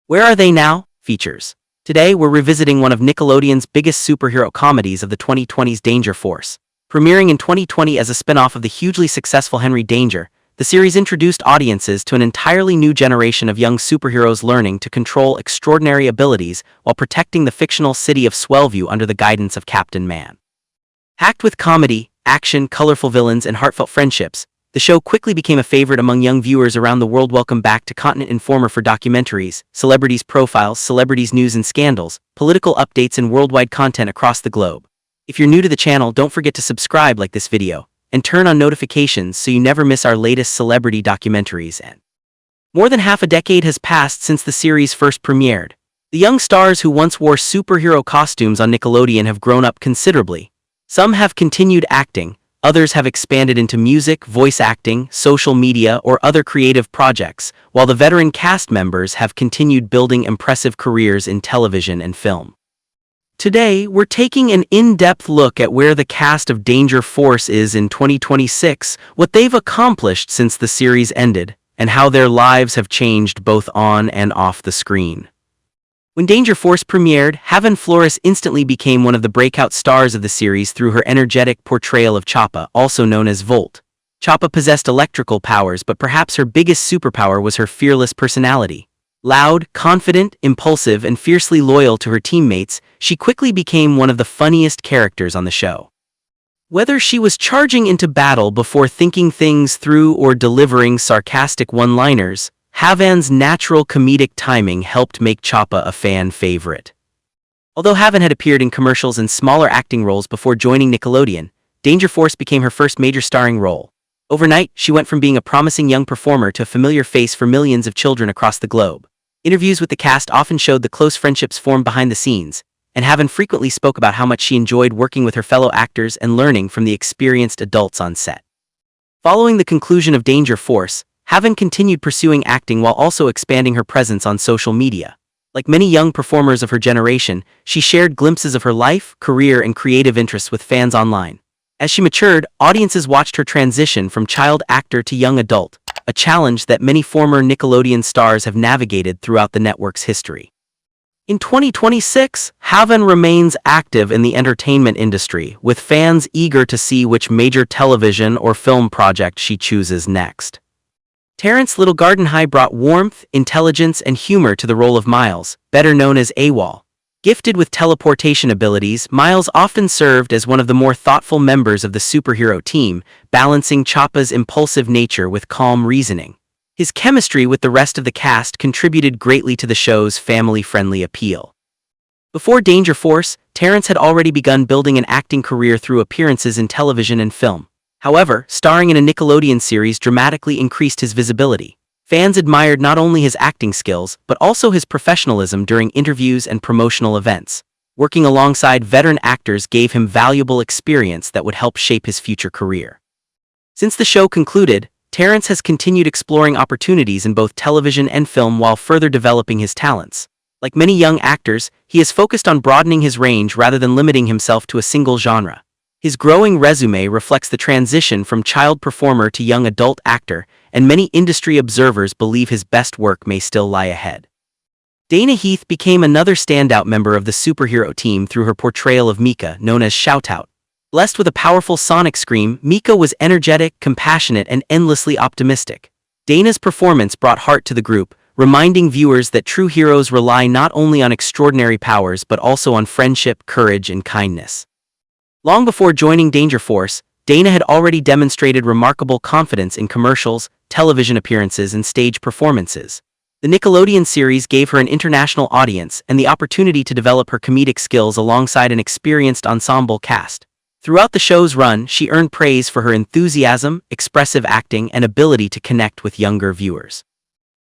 Where Are They Now? Features. Today we're revisiting one of Nickelodeon's biggest superhero comedies of the 2020s, Danger Force. Premiering in 2020 as a spin-off of the hugely successful Henry Danger, the series introduced audiences to an entirely new generation of young superheroes learning to control extraordinary abilities while protecting the fictional city of Swellview under the guidance of Captain Man. Packed with comedy, action, colorful villains, and heartfelt friendships, the show quickly became a favorite among young viewers around the world. Welcome back to Continent Informer for documentaries, celebrities' profiles, celebrities' news and scandals, political updates, and worldwide content across the globe. If you're new to the channel, don't forget to subscribe, like this video, and turn on notifications so you never miss our latest celebrity documentaries. And more than half a decade has passed since the series first premiered. The young stars who once wore superhero costumes on Nickelodeon have grown up considerably. Some have continued acting, others have expanded into music, voice acting, social media, or other creative projects, while the veteran cast members have continued building impressive careers in television and film. Today, we're taking an in-depth look at where the cast of Danger Force is in 2026, what they've accomplished since the series ended, and how their lives have changed both on and off the screen. When Danger Force premiered, Havan Flores instantly became one of the breakout stars of the series through her energetic portrayal of Chapa, also known as Volt. Chapa possessed electrical powers, but perhaps her biggest superpower was her fearless personality. Loud, confident, impulsive, and fiercely loyal to her teammates, she quickly became one of the funniest characters on the show. Whether she was charging into battle before thinking things through or delivering sarcastic one-liners, Havan's natural comedic timing helped make Chapa a fan favorite. Although Havan had appeared in commercials and smaller acting roles before joining Nickelodeon, Danger Force became her first major starring role. Overnight, she went from being a promising young performer to a familiar face for millions of children across the globe. Interviews with the cast often showed the close friendships formed behind the scenes, and Havan frequently spoke about how much she enjoyed working with her fellow actors and learning from the experienced adults on set. Following the conclusion of Danger Force, Havan continued pursuing acting while also expanding her presence on social media. Like many young performers of her generation, she shared glimpses of her life, career, and creative interests with fans online. As she matured, audiences watched her transition from child actor to young adult, a challenge that many former Nickelodeon stars have navigated throughout the network's history. In 2026, Havan remains active in the entertainment industry, with fans eager to see which major television or film project she chooses next. Terrence Little Gardenhigh brought warmth, intelligence, and humor to the role of Miles, better known as AWOL. Gifted with teleportation abilities, Miles often served as one of the more thoughtful members of the superhero team, balancing Chapa's impulsive nature with calm reasoning. His chemistry with the rest of the cast contributed greatly to the show's family-friendly appeal. Before Danger Force, Terrence had already begun building an acting career through appearances in television and film. However, starring in a Nickelodeon series dramatically increased his visibility. Fans admired not only his acting skills, but also his professionalism during interviews and promotional events. Working alongside veteran actors gave him valuable experience that would help shape his future career. Since the show concluded, Terrence has continued exploring opportunities in both television and film while further developing his talents. Like many young actors, he is focused on broadening his range rather than limiting himself to a single genre. His growing resume reflects the transition from child performer to young adult actor, and many industry observers believe his best work may still lie ahead. Heath became another standout member of the superhero team through her portrayal of Mika, known as Shoutout. Blessed with a powerful sonic scream, Mika was energetic, compassionate, and endlessly optimistic. Dana's performance brought heart to the group, reminding viewers that true heroes rely not only on extraordinary powers but also on friendship, courage, and kindness. Long before joining Danger Force, Dana had already demonstrated remarkable confidence in commercials, television appearances, and stage performances. The Nickelodeon series gave her an international audience and the opportunity to develop her comedic skills alongside an experienced ensemble cast. Throughout the show's run, she earned praise for her enthusiasm, expressive acting, and ability to connect with younger viewers.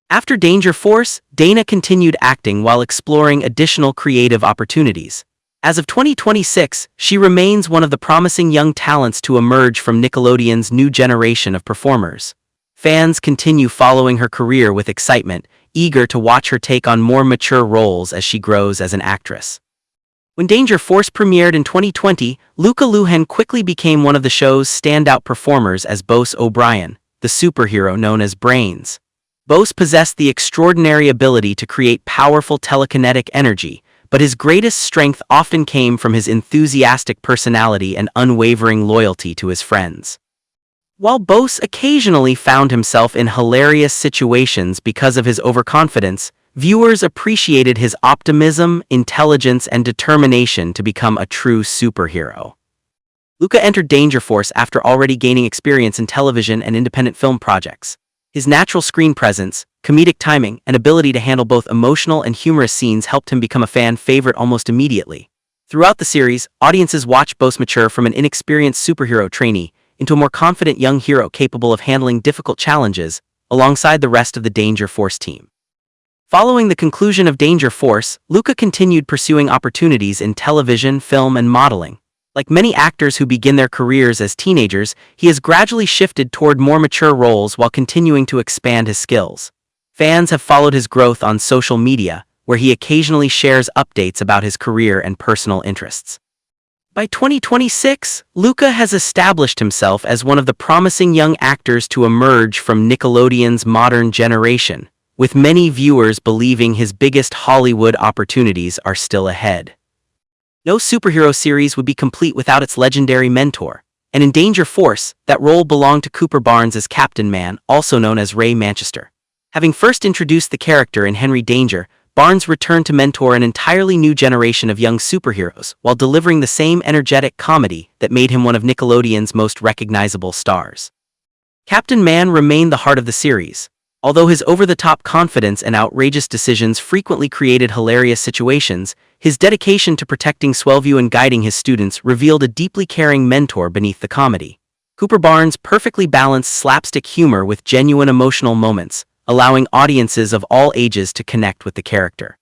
After Danger Force, Dana continued acting while exploring additional creative opportunities. As of 2026, she remains one of the promising young talents to emerge from Nickelodeon's new generation of performers. Fans continue following her career with excitement, eager to watch her take on more mature roles as she grows as an actress. When Danger Force premiered in 2020, Luca Luhan quickly became one of the show's standout performers as Bose O'Brien, the superhero known as Brains. Bose possessed the extraordinary ability to create powerful telekinetic energy, but his greatest strength often came from his enthusiastic personality and unwavering loyalty to his friends. While Bose occasionally found himself in hilarious situations because of his overconfidence, viewers appreciated his optimism, intelligence, and determination to become a true superhero. Luca entered Danger Force after already gaining experience in television and independent film projects. His natural screen presence, comedic timing, and ability to handle both emotional and humorous scenes helped him become a fan favorite almost immediately. Throughout the series, audiences watched Bose mature from an inexperienced superhero trainee into a more confident young hero capable of handling difficult challenges alongside the rest of the Danger Force team. Following the conclusion of Danger Force, Luca continued pursuing opportunities in television, film, and modeling. Like many actors who begin their careers as teenagers, he has gradually shifted toward more mature roles while continuing to expand his skills. Fans have followed his growth on social media, where he occasionally shares updates about his career and personal interests. By 2026, Luca has established himself as one of the promising young actors to emerge from Nickelodeon's modern generation, with many viewers believing his biggest Hollywood opportunities are still ahead. No superhero series would be complete without its legendary mentor, and in Danger Force, that role belonged to Cooper Barnes as Captain Man, also known as Ray Manchester. Having first introduced the character in Henry Danger, Barnes returned to mentor an entirely new generation of young superheroes while delivering the same energetic comedy that made him one of Nickelodeon's most recognizable stars. Captain Man remained the heart of the series. Although his over-the-top confidence and outrageous decisions frequently created hilarious situations, his dedication to protecting Swellview and guiding his students revealed a deeply caring mentor beneath the comedy. Cooper Barnes perfectly balanced slapstick humor with genuine emotional moments, allowing audiences of all ages to connect with the character.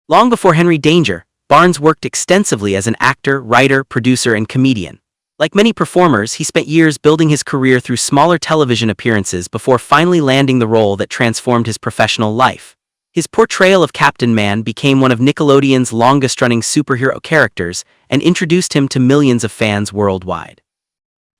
Long before Henry Danger, Barnes worked extensively as an actor, writer, producer, and comedian. Like many performers, he spent years building his career through smaller television appearances before finally landing the role that transformed his professional life. His portrayal of Captain Man became one of Nickelodeon's longest-running superhero characters and introduced him to millions of fans worldwide.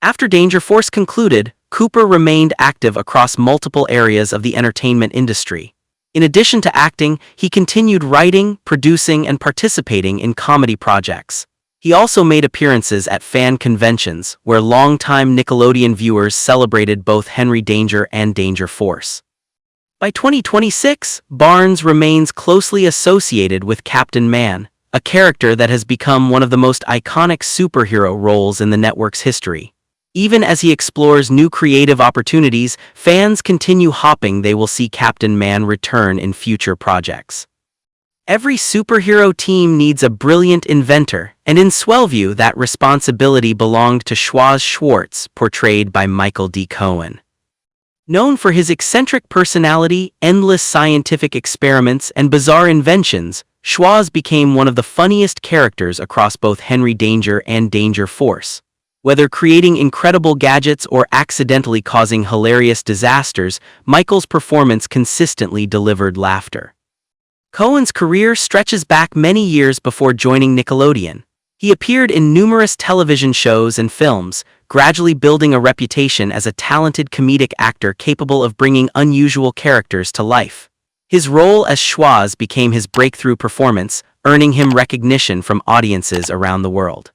After Danger Force concluded, Cooper remained active across multiple areas of the entertainment industry. In addition to acting, he continued writing, producing, and participating in comedy projects. He also made appearances at fan conventions, where longtime Nickelodeon viewers celebrated both Henry Danger and Danger Force. By 2026, Barnes remains closely associated with Captain Man, a character that has become one of the most iconic superhero roles in the network's history. Even as he explores new creative opportunities, fans continue hoping they will see Captain Man return in future projects. Every superhero team needs a brilliant inventor, and in Swellview that responsibility belonged to Schwoz Schwartz, portrayed by Michael D. Cohen. Known for his eccentric personality, endless scientific experiments, and bizarre inventions, Schwoz became one of the funniest characters across both Henry Danger and Danger Force. Whether creating incredible gadgets or accidentally causing hilarious disasters, Michael's performance consistently delivered laughter. Cohen's career stretches back many years before joining Nickelodeon. He appeared in numerous television shows and films, gradually building a reputation as a talented comedic actor capable of bringing unusual characters to life. His role as Schwoz became his breakthrough performance, earning him recognition from audiences around the world.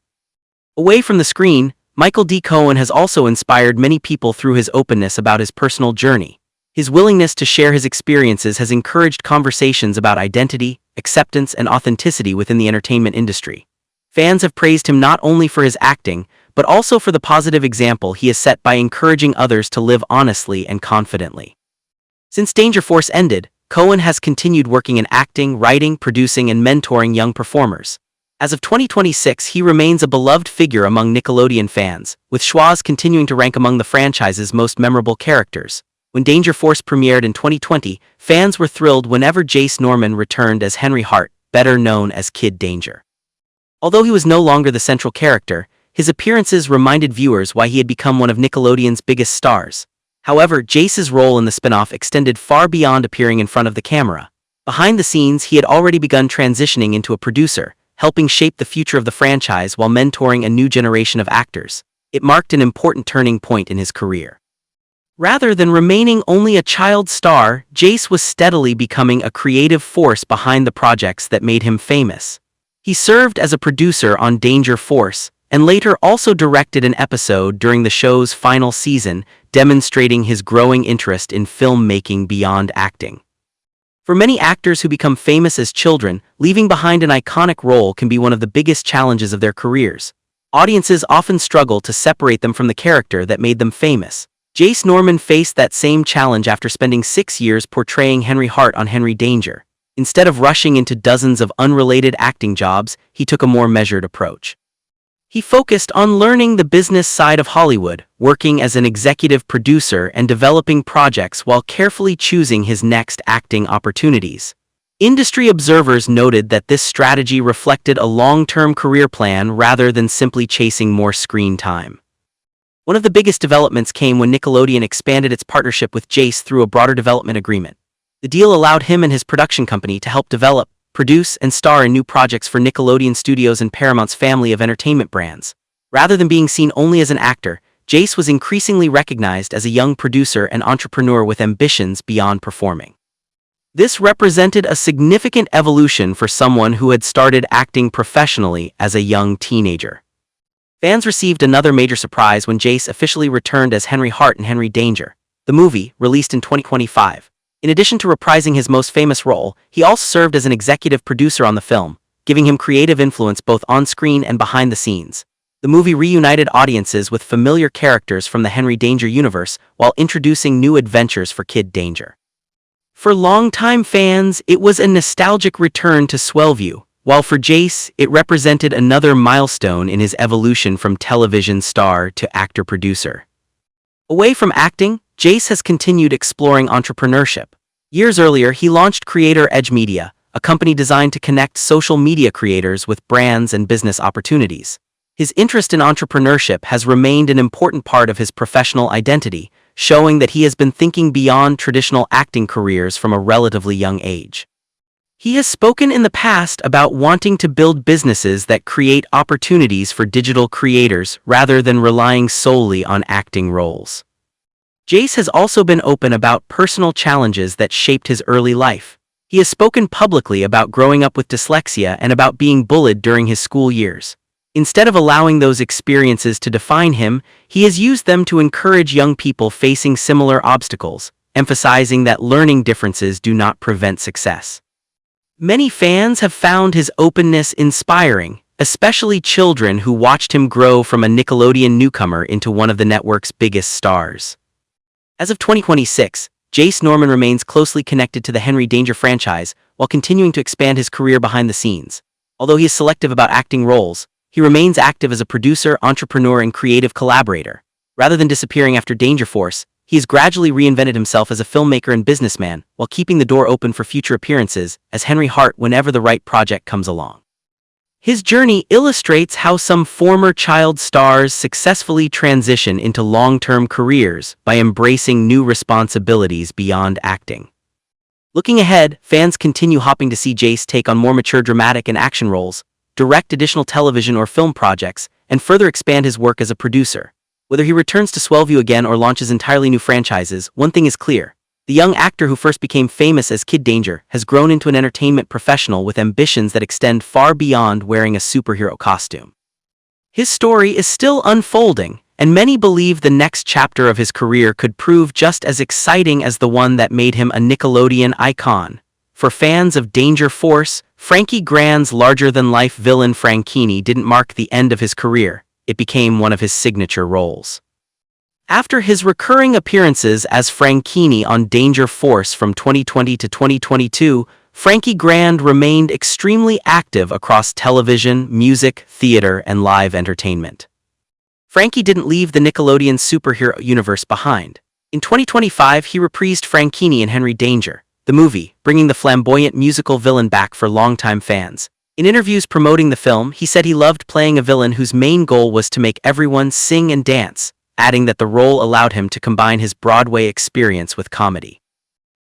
Away from the screen, Michael D. Cohen has also inspired many people through his openness about his personal journey. His willingness to share his experiences has encouraged conversations about identity, acceptance, and authenticity within the entertainment industry. Fans have praised him not only for his acting, but also for the positive example he has set by encouraging others to live honestly and confidently. Since Danger Force ended, Cohen has continued working in acting, writing, producing, and mentoring young performers. As of 2026, he remains a beloved figure among Nickelodeon fans, with Schwoz continuing to rank among the franchise's most memorable characters. When Danger Force premiered in 2020, fans were thrilled whenever Jace Norman returned as Henry Hart, better known as Kid Danger. Although he was no longer the central character, his appearances reminded viewers why he had become one of Nickelodeon's biggest stars. However, Jace's role in the spinoff extended far beyond appearing in front of the camera. Behind the scenes, he had already begun transitioning into a producer, helping shape the future of the franchise while mentoring a new generation of actors. It marked an important turning point in his career. Rather than remaining only a child star, Jace was steadily becoming a creative force behind the projects that made him famous. He served as a producer on Danger Force, and later also directed an episode during the show's final season, demonstrating his growing interest in filmmaking beyond acting. For many actors who become famous as children, leaving behind an iconic role can be one of the biggest challenges of their careers. Audiences often struggle to separate them from the character that made them famous. Jace Norman faced that same challenge after spending 6 years portraying Henry Hart on Henry Danger. Instead of rushing into dozens of unrelated acting jobs, he took a more measured approach. He focused on learning the business side of Hollywood, working as an executive producer and developing projects while carefully choosing his next acting opportunities. Industry observers noted that this strategy reflected a long-term career plan rather than simply chasing more screen time. One of the biggest developments came when Nickelodeon expanded its partnership with Jace through a broader development agreement. The deal allowed him and his production company to help develop, produce, and star in new projects for Nickelodeon Studios and Paramount's family of entertainment brands. Rather than being seen only as an actor, Jace was increasingly recognized as a young producer and entrepreneur with ambitions beyond performing. This represented a significant evolution for someone who had started acting professionally as a young teenager. Fans received another major surprise when Jace officially returned as Henry Hart in Henry Danger, the movie, released in 2025. In addition to reprising his most famous role, he also served as an executive producer on the film, giving him creative influence both on-screen and behind the scenes. The movie reunited audiences with familiar characters from the Henry Danger universe while introducing new adventures for Kid Danger. For longtime fans, it was a nostalgic return to Swellview, while for Jace, it represented another milestone in his evolution from television star to actor-producer. Away from acting, Jace has continued exploring entrepreneurship. Years earlier, he launched Creator Edge Media, a company designed to connect social media creators with brands and business opportunities. His interest in entrepreneurship has remained an important part of his professional identity, showing that he has been thinking beyond traditional acting careers from a relatively young age. He has spoken in the past about wanting to build businesses that create opportunities for digital creators rather than relying solely on acting roles. Jace has also been open about personal challenges that shaped his early life. He has spoken publicly about growing up with dyslexia and about being bullied during his school years. Instead of allowing those experiences to define him, he has used them to encourage young people facing similar obstacles, emphasizing that learning differences do not prevent success. Many fans have found his openness inspiring, especially children who watched him grow from a Nickelodeon newcomer into one of the network's biggest stars. As of 2026, Jace Norman remains closely connected to the Henry Danger franchise while continuing to expand his career behind the scenes. Although he is selective about acting roles, he remains active as a producer, entrepreneur, and creative collaborator. Rather than disappearing after Danger Force, he has gradually reinvented himself as a filmmaker and businessman while keeping the door open for future appearances as Henry Hart whenever the right project comes along. His journey illustrates how some former child stars successfully transition into long-term careers by embracing new responsibilities beyond acting. Looking ahead, fans continue hoping to see Jace take on more mature dramatic and action roles, direct additional television or film projects, and further expand his work as a producer. Whether he returns to Swellview again or launches entirely new franchises, one thing is clear. The young actor who first became famous as Kid Danger has grown into an entertainment professional with ambitions that extend far beyond wearing a superhero costume. His story is still unfolding, and many believe the next chapter of his career could prove just as exciting as the one that made him a Nickelodeon icon. For fans of Danger Force, Frankie Grand's larger-than-life villain Franchini didn't mark the end of his career. It became one of his signature roles. After his recurring appearances as Franchini on Danger Force from 2020 to 2022, Frankie Grand remained extremely active across television, music, theater, and live entertainment. Frankie didn't leave the Nickelodeon superhero universe behind. In 2025, he reprised Franchini in Henry Danger, the movie, bringing the flamboyant musical villain back for longtime fans. In interviews promoting the film, he said he loved playing a villain whose main goal was to make everyone sing and dance, adding that the role allowed him to combine his Broadway experience with comedy.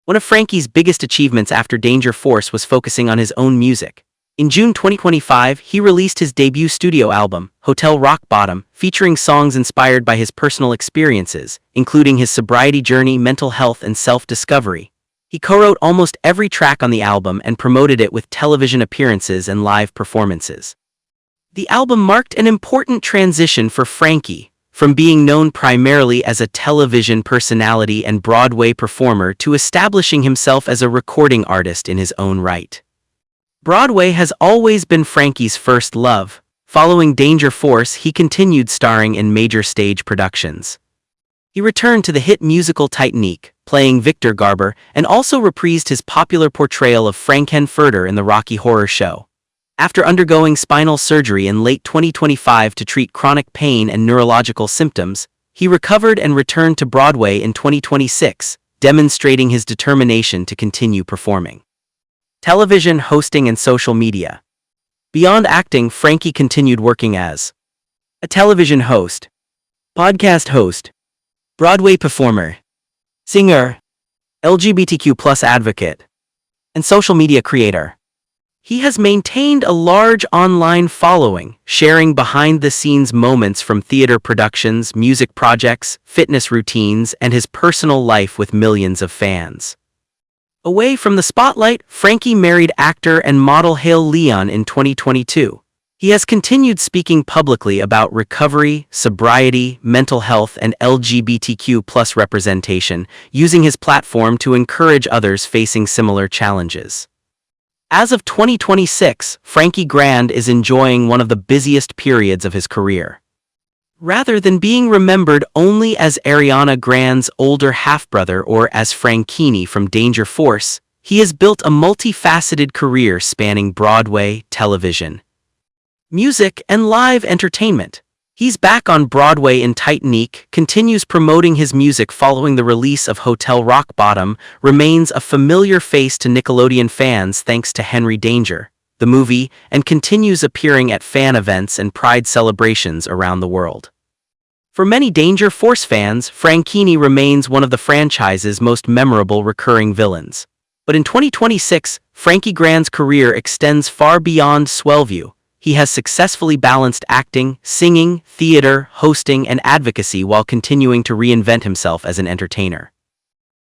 One of Frankie's biggest achievements after Danger Force was focusing on his own music. In June 2025, he released his debut studio album, Hotel Rock Bottom, featuring songs inspired by his personal experiences, including his sobriety journey, mental health, and self-discovery. He co-wrote almost every track on the album and promoted it with television appearances and live performances. The album marked an important transition for Frankie, from being known primarily as a television personality and Broadway performer to establishing himself as a recording artist in his own right. Broadway has always been Frankie's first love. Following Danger Force, he continued starring in major stage productions. He returned to the hit musical Titanic, playing Victor Garber, and also reprised his popular portrayal of Frankenfurter in the Rocky Horror Show. After undergoing spinal surgery in late 2025 to treat chronic pain and neurological symptoms, he recovered and returned to Broadway in 2026, demonstrating his determination to continue performing. Television, hosting, and social media. Beyond acting, Frankie continued working as a television host, podcast host, Broadway performer, singer, LGBTQ+ advocate, and social media creator. He has maintained a large online following, sharing behind-the-scenes moments from theater productions, music projects, fitness routines, and his personal life with millions of fans. Away from the spotlight, Frankie married actor and model Hale Leon in 2022. He has continued speaking publicly about recovery, sobriety, mental health, and LGBTQ+ representation, using his platform to encourage others facing similar challenges. As of 2026, Frankie Grande is enjoying one of the busiest periods of his career. Rather than being remembered only as Ariana Grande's older half-brother or as Franchini from Danger Force, he has built a multifaceted career spanning Broadway, television, music, and live entertainment. He's back on Broadway in Titanic, continues promoting his music following the release of Hotel Rock Bottom, remains a familiar face to Nickelodeon fans thanks to Henry Danger, the movie, and continues appearing at fan events and pride celebrations around the world. For many Danger Force fans, Franchini remains one of the franchise's most memorable recurring villains. But in 2026, Frankie Grande's career extends far beyond Swellview. He has successfully balanced acting, singing, theater, hosting, and advocacy while continuing to reinvent himself as an entertainer.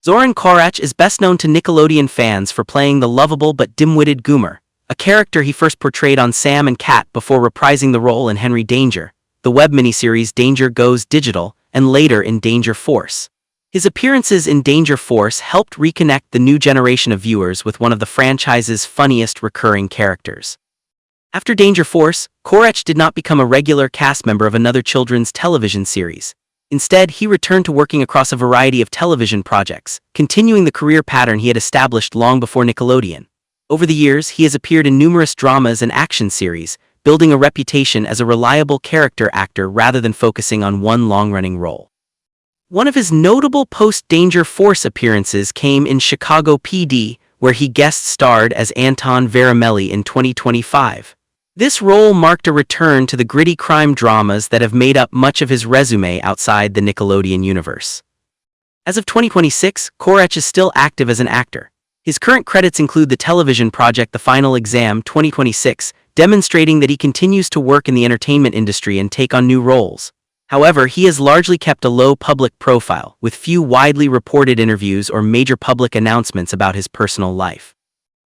Zoran Korach is best known to Nickelodeon fans for playing the lovable but dim-witted Goomer, a character he first portrayed on Sam and Cat before reprising the role in Henry Danger, the web miniseries Danger Goes Digital, and later in Danger Force. His appearances in Danger Force helped reconnect the new generation of viewers with one of the franchise's funniest recurring characters. After Danger Force, Korach did not become a regular cast member of another children's television series. Instead, he returned to working across a variety of television projects, continuing the career pattern he had established long before Nickelodeon. Over the years, he has appeared in numerous dramas and action series, building a reputation as a reliable character actor rather than focusing on one long-running role. One of his notable post-Danger Force appearances came in Chicago PD, where he guest-starred as Anton Veramelli in 2025. This role marked a return to the gritty crime dramas that have made up much of his resume outside the Nickelodeon universe. As of 2026, Korach is still active as an actor. His current credits include the television project The Final Exam 2026, demonstrating that he continues to work in the entertainment industry and take on new roles. However, he has largely kept a low public profile, with few widely reported interviews or major public announcements about his personal life.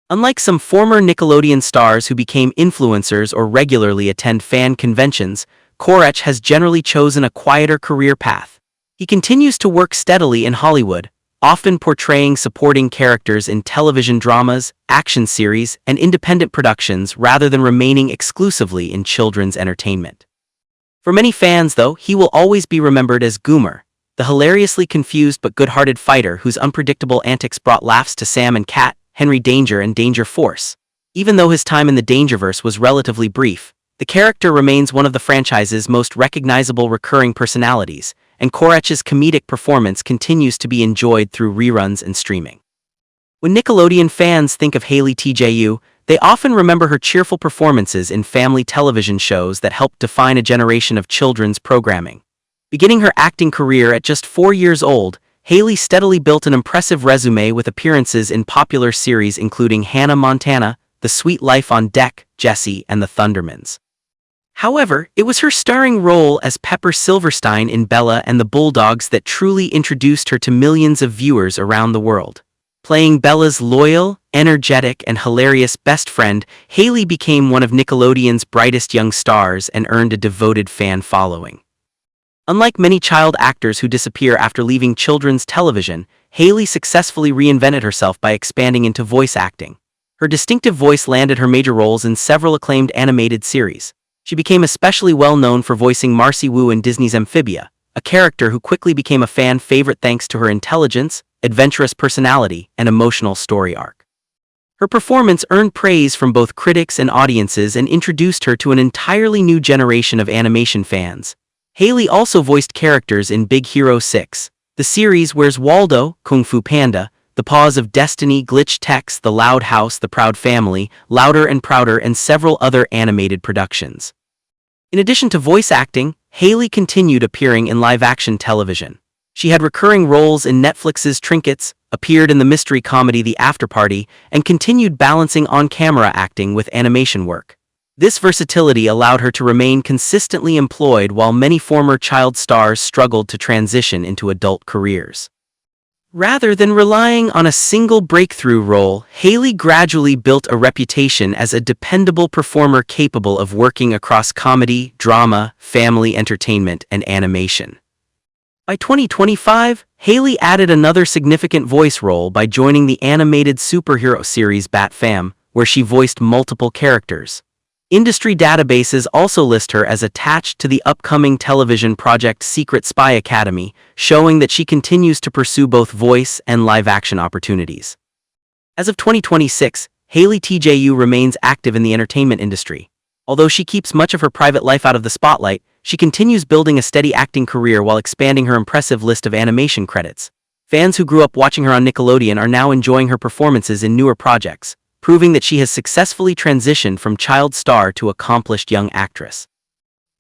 Unlike some former Nickelodeon stars who became influencers or regularly attend fan conventions, Korach has generally chosen a quieter career path. He continues to work steadily in Hollywood, often portraying supporting characters in television dramas, action series, and independent productions rather than remaining exclusively in children's entertainment. For many fans, though, he will always be remembered as Goomer, the hilariously confused but good-hearted fighter whose unpredictable antics brought laughs to Sam and Cat, Henry Danger, and Danger Force. Even though his time in the Dangerverse was relatively brief, the character remains one of the franchise's most recognizable recurring personalities, and Korach's comedic performance continues to be enjoyed through reruns and streaming. When Nickelodeon fans think of Haley TJU, they often remember her cheerful performances in family television shows that helped define a generation of children's programming. Beginning her acting career at just 4 years old, Haley steadily built an impressive resume with appearances in popular series including Hannah Montana, The Sweet Life on Deck, Jessie, and the Thundermans. However, it was her starring role as Pepper Silverstein in Bella and the Bulldogs that truly introduced her to millions of viewers around the world. Playing Bella's loyal, energetic, and hilarious best friend, Haley became one of Nickelodeon's brightest young stars and earned a devoted fan following. Unlike many child actors who disappear after leaving children's television, Haley successfully reinvented herself by expanding into voice acting. Her distinctive voice landed her major roles in several acclaimed animated series. She became especially well known for voicing Marcy Wu in Disney's Amphibia, a character who quickly became a fan favorite thanks to her intelligence, adventurous personality, and emotional story arc. Her performance earned praise from both critics and audiences and introduced her to an entirely new generation of animation fans. Haley also voiced characters in Big Hero 6, the series Where's Waldo, Kung Fu Panda, The Paws of Destiny, Glitch Tex, The Loud House, The Proud Family, Louder and Prouder, and several other animated productions. In addition to voice acting, Haley continued appearing in live-action television. She had recurring roles in Netflix's Trinkets, appeared in the mystery comedy The Afterparty, and continued balancing on-camera acting with animation work. This versatility allowed her to remain consistently employed while many former child stars struggled to transition into adult careers. Rather than relying on a single breakthrough role, Haley gradually built a reputation as a dependable performer capable of working across comedy, drama, family entertainment, and animation. By 2025, Haley added another significant voice role by joining the animated superhero series Bat Fam, where she voiced multiple characters. Industry databases also list her as attached to the upcoming television project Secret Spy Academy, showing that she continues to pursue both voice and live-action opportunities. As of 2026, Haley TJU remains active in the entertainment industry. Although she keeps much of her private life out of the spotlight, she continues building a steady acting career while expanding her impressive list of animation credits. Fans who grew up watching her on Nickelodeon are now enjoying her performances in newer projects, proving that she has successfully transitioned from child star to accomplished young actress.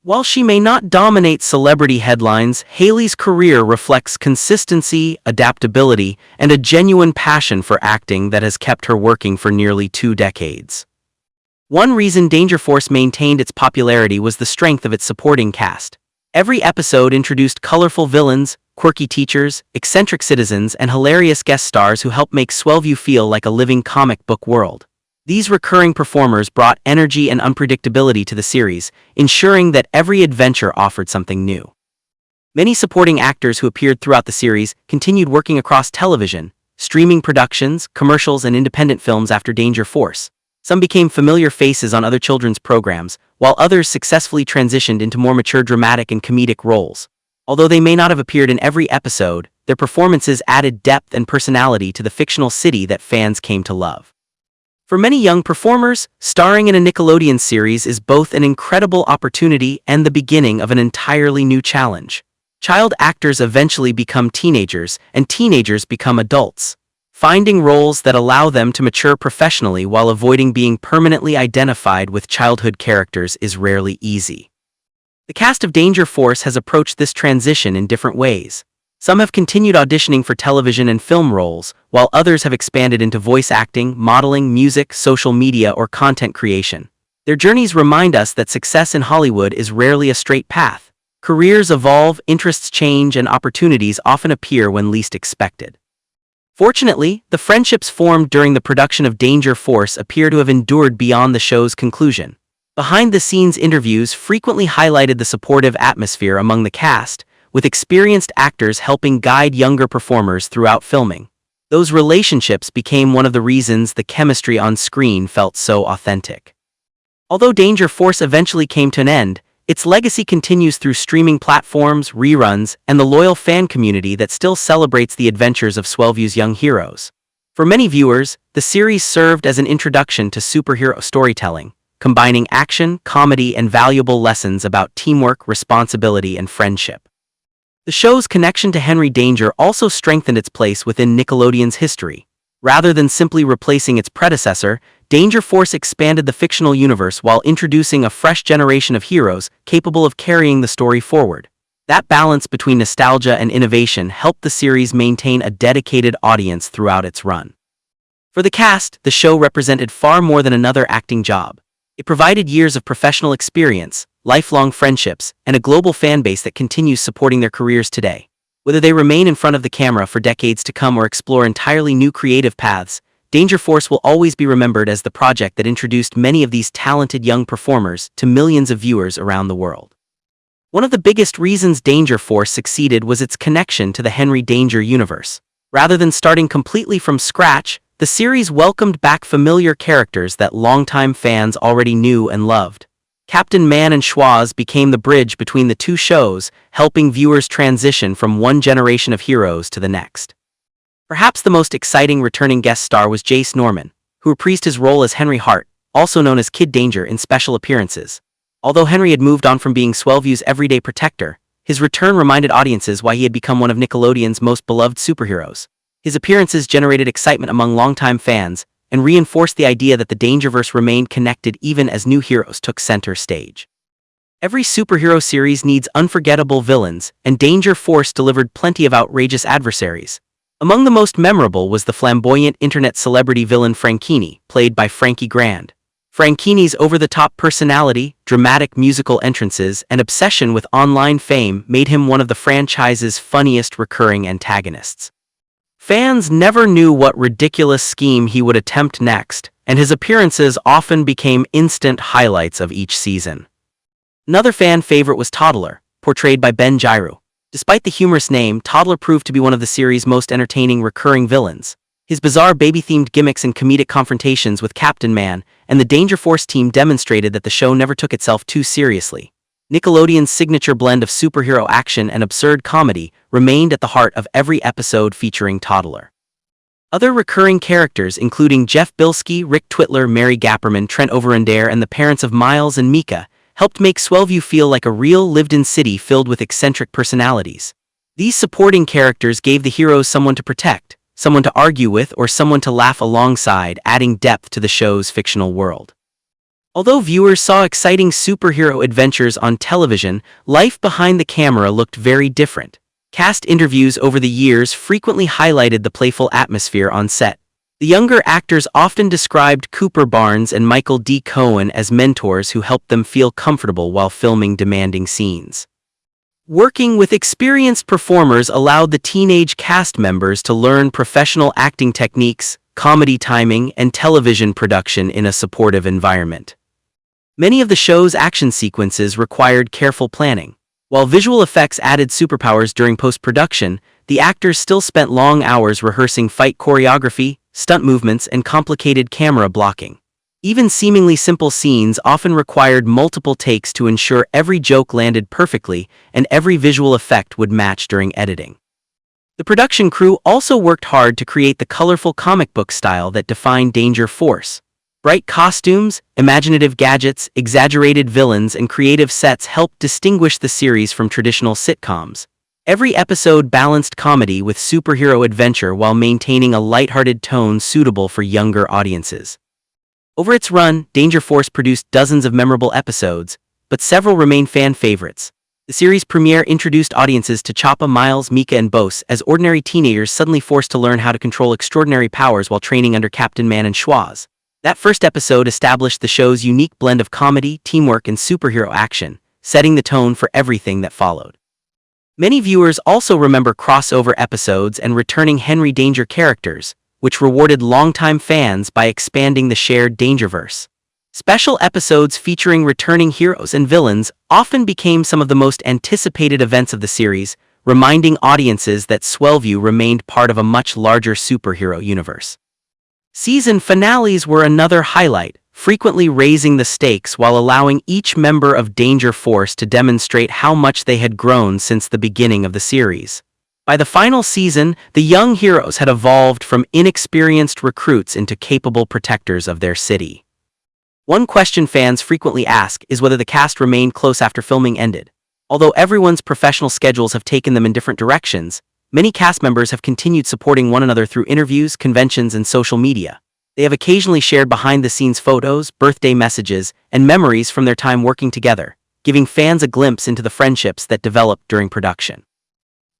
While she may not dominate celebrity headlines, Haley's career reflects consistency, adaptability, and a genuine passion for acting that has kept her working for nearly 2 decades. One reason Danger Force maintained its popularity was the strength of its supporting cast. Every episode introduced colorful villains, quirky teachers, eccentric citizens, and hilarious guest stars who helped make Swellview feel like a living comic book world. These recurring performers brought energy and unpredictability to the series, ensuring that every adventure offered something new. Many supporting actors who appeared throughout the series continued working across television, streaming productions, commercials, and independent films after Danger Force. Some became familiar faces on other children's programs, while others successfully transitioned into more mature dramatic and comedic roles. Although they may not have appeared in every episode, their performances added depth and personality to the fictional city that fans came to love. For many young performers, starring in a Nickelodeon series is both an incredible opportunity and the beginning of an entirely new challenge. Child actors eventually become teenagers, and teenagers become adults. Finding roles that allow them to mature professionally while avoiding being permanently identified with childhood characters is rarely easy. The cast of Danger Force has approached this transition in different ways. Some have continued auditioning for television and film roles, while others have expanded into voice acting, modeling, music, social media, or content creation. Their journeys remind us that success in Hollywood is rarely a straight path. Careers evolve, interests change, and opportunities often appear when least expected. Fortunately, the friendships formed during the production of Danger Force appear to have endured beyond the show's conclusion. Behind-the-scenes interviews frequently highlighted the supportive atmosphere among the cast, with experienced actors helping guide younger performers throughout filming. Those relationships became one of the reasons the chemistry on screen felt so authentic. Although Danger Force eventually came to an end, its legacy continues through streaming platforms, reruns, and the loyal fan community that still celebrates the adventures of Swellview's young heroes. For many viewers, the series served as an introduction to superhero storytelling, combining action, comedy, and valuable lessons about teamwork, responsibility, and friendship. The show's connection to Henry Danger also strengthened its place within Nickelodeon's history. Rather than simply replacing its predecessor, Danger Force expanded the fictional universe while introducing a fresh generation of heroes capable of carrying the story forward. That balance between nostalgia and innovation helped the series maintain a dedicated audience throughout its run. For the cast, the show represented far more than another acting job. It provided years of professional experience, lifelong friendships, and a global fan base that continues supporting their careers today. Whether they remain in front of the camera for decades to come or explore entirely new creative paths, Danger Force will always be remembered as the project that introduced many of these talented young performers to millions of viewers around the world. One of the biggest reasons Danger Force succeeded was its connection to the Henry Danger universe. Rather than starting completely from scratch, the series welcomed back familiar characters that longtime fans already knew and loved. Captain Man and Schwoz became the bridge between the two shows, helping viewers transition from one generation of heroes to the next. Perhaps the most exciting returning guest star was Jace Norman, who reprised his role as Henry Hart, also known as Kid Danger, in special appearances. Although Henry had moved on from being Swellview's everyday protector, his return reminded audiences why he had become one of Nickelodeon's most beloved superheroes. His appearances generated excitement among longtime fans and reinforced the idea that the Dangerverse remained connected even as new heroes took center stage. Every superhero series needs unforgettable villains, and Danger Force delivered plenty of outrageous adversaries. Among the most memorable was the flamboyant internet celebrity villain Frankini, played by Frankie Grand. Frankini's over-the-top personality, dramatic musical entrances, and obsession with online fame made him one of the franchise's funniest recurring antagonists. Fans never knew what ridiculous scheme he would attempt next, and his appearances often became instant highlights of each season. Another fan favorite was Toddler, portrayed by Ben Giroux. Despite the humorous name, Toddler proved to be one of the series' most entertaining recurring villains. His bizarre baby-themed gimmicks and comedic confrontations with Captain Man and the Danger Force team demonstrated that the show never took itself too seriously. Nickelodeon's signature blend of superhero action and absurd comedy remained at the heart of every episode featuring Toddler. Other recurring characters, including Jeff Bilski, Rick Twitler, Mary Gapperman, Trent Overendare, and the parents of Miles and Mika, helped make Swellview feel like a real, lived-in city filled with eccentric personalities. These supporting characters gave the heroes someone to protect, someone to argue with, or someone to laugh alongside, adding depth to the show's fictional world. Although viewers saw exciting superhero adventures on television, life behind the camera looked very different. Cast interviews over the years frequently highlighted the playful atmosphere on set. The younger actors often described Cooper Barnes and Michael D. Cohen as mentors who helped them feel comfortable while filming demanding scenes. Working with experienced performers allowed the teenage cast members to learn professional acting techniques, comedy timing, and television production in a supportive environment. Many of the show's action sequences required careful planning. While visual effects added superpowers during post-production, the actors still spent long hours rehearsing fight choreography, stunt movements, and complicated camera blocking. Even seemingly simple scenes often required multiple takes to ensure every joke landed perfectly and every visual effect would match during editing. The production crew also worked hard to create the colorful comic book style that defined Danger Force. Bright costumes, imaginative gadgets, exaggerated villains, and creative sets helped distinguish the series from traditional sitcoms. Every episode balanced comedy with superhero adventure while maintaining a lighthearted tone suitable for younger audiences. Over its run, Danger Force produced dozens of memorable episodes, but several remain fan favorites. The series premiere introduced audiences to Chapa, Miles, Mika, and Bose as ordinary teenagers suddenly forced to learn how to control extraordinary powers while training under Captain Man and Schwoz. That first episode established the show's unique blend of comedy, teamwork, and superhero action, setting the tone for everything that followed. Many viewers also remember crossover episodes and returning Henry Danger characters, which rewarded longtime fans by expanding the shared Dangerverse. Special episodes featuring returning heroes and villains often became some of the most anticipated events of the series, reminding audiences that Swellview remained part of a much larger superhero universe. Season finales were another highlight, frequently raising the stakes while allowing each member of Danger Force to demonstrate how much they had grown since the beginning of the series. By the final season, the young heroes had evolved from inexperienced recruits into capable protectors of their city. One question fans frequently ask is whether the cast remained close after filming ended. Although everyone's professional schedules have taken them in different directions, many cast members have continued supporting one another through interviews, conventions, and social media. They have occasionally shared behind-the-scenes photos, birthday messages, and memories from their time working together, giving fans a glimpse into the friendships that developed during production.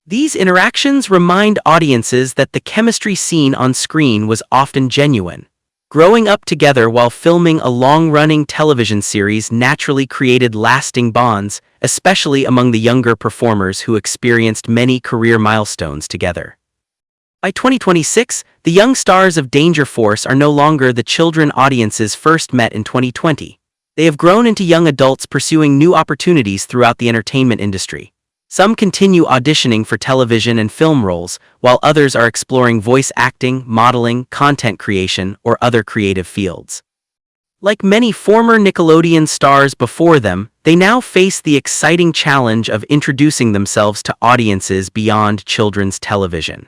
These interactions remind audiences that the chemistry seen on screen was often genuine. Growing up together while filming a long-running television series naturally created lasting bonds, especially among the younger performers who experienced many career milestones together. By 2026, the young stars of Danger Force are no longer the children audiences first met in 2020. They have grown into young adults pursuing new opportunities throughout the entertainment industry. Some continue auditioning for television and film roles, while others are exploring voice acting, modeling, content creation, or other creative fields. Like many former Nickelodeon stars before them, they now face the exciting challenge of introducing themselves to audiences beyond children's television.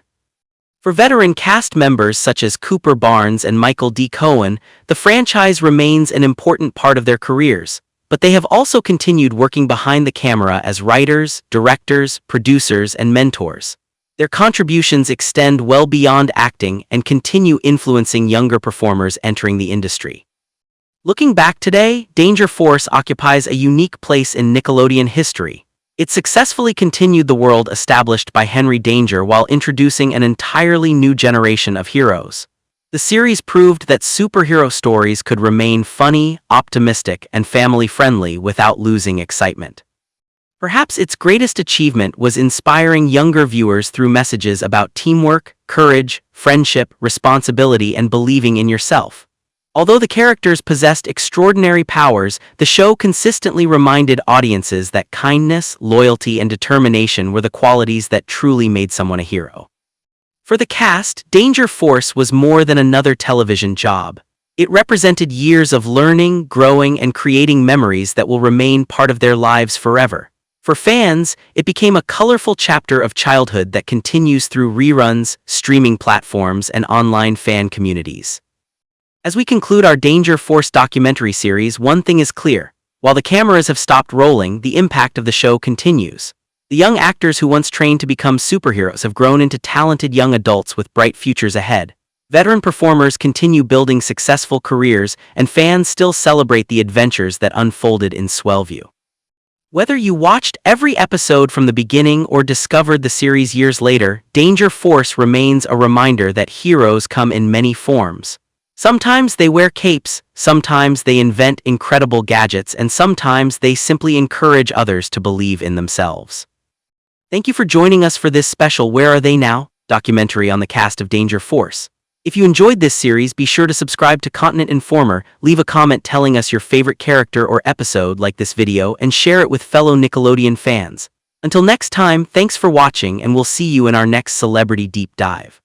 For veteran cast members such as Cooper Barnes and Michael D. Cohen, the franchise remains an important part of their careers, but they have also continued working behind the camera as writers, directors, producers, and mentors. Their contributions extend well beyond acting and continue influencing younger performers entering the industry. Looking back today, Danger Force occupies a unique place in Nickelodeon history. It successfully continued the world established by Henry Danger while introducing an entirely new generation of heroes. The series proved that superhero stories could remain funny, optimistic, and family-friendly without losing excitement. Perhaps its greatest achievement was inspiring younger viewers through messages about teamwork, courage, friendship, responsibility, and believing in yourself. Although the characters possessed extraordinary powers, the show consistently reminded audiences that kindness, loyalty, and determination were the qualities that truly made someone a hero. For the cast, Danger Force was more than another television job. It represented years of learning, growing, and creating memories that will remain part of their lives forever. For fans, it became a colorful chapter of childhood that continues through reruns, streaming platforms, and online fan communities. As we conclude our Danger Force documentary series, one thing is clear. While the cameras have stopped rolling, the impact of the show continues. The young actors who once trained to become superheroes have grown into talented young adults with bright futures ahead. Veteran performers continue building successful careers, and fans still celebrate the adventures that unfolded in Swellview. Whether you watched every episode from the beginning or discovered the series years later, Danger Force remains a reminder that heroes come in many forms. Sometimes they wear capes, sometimes they invent incredible gadgets, and sometimes they simply encourage others to believe in themselves. Thank you for joining us for this special Where Are They Now? Documentary on the cast of Danger Force. If you enjoyed this series, be sure to subscribe to Continent Informer, leave a comment telling us your favorite character or episode like this video, and share it with fellow Nickelodeon fans. Until next time, thanks for watching, and we'll see you in our next Celebrity Deep Dive.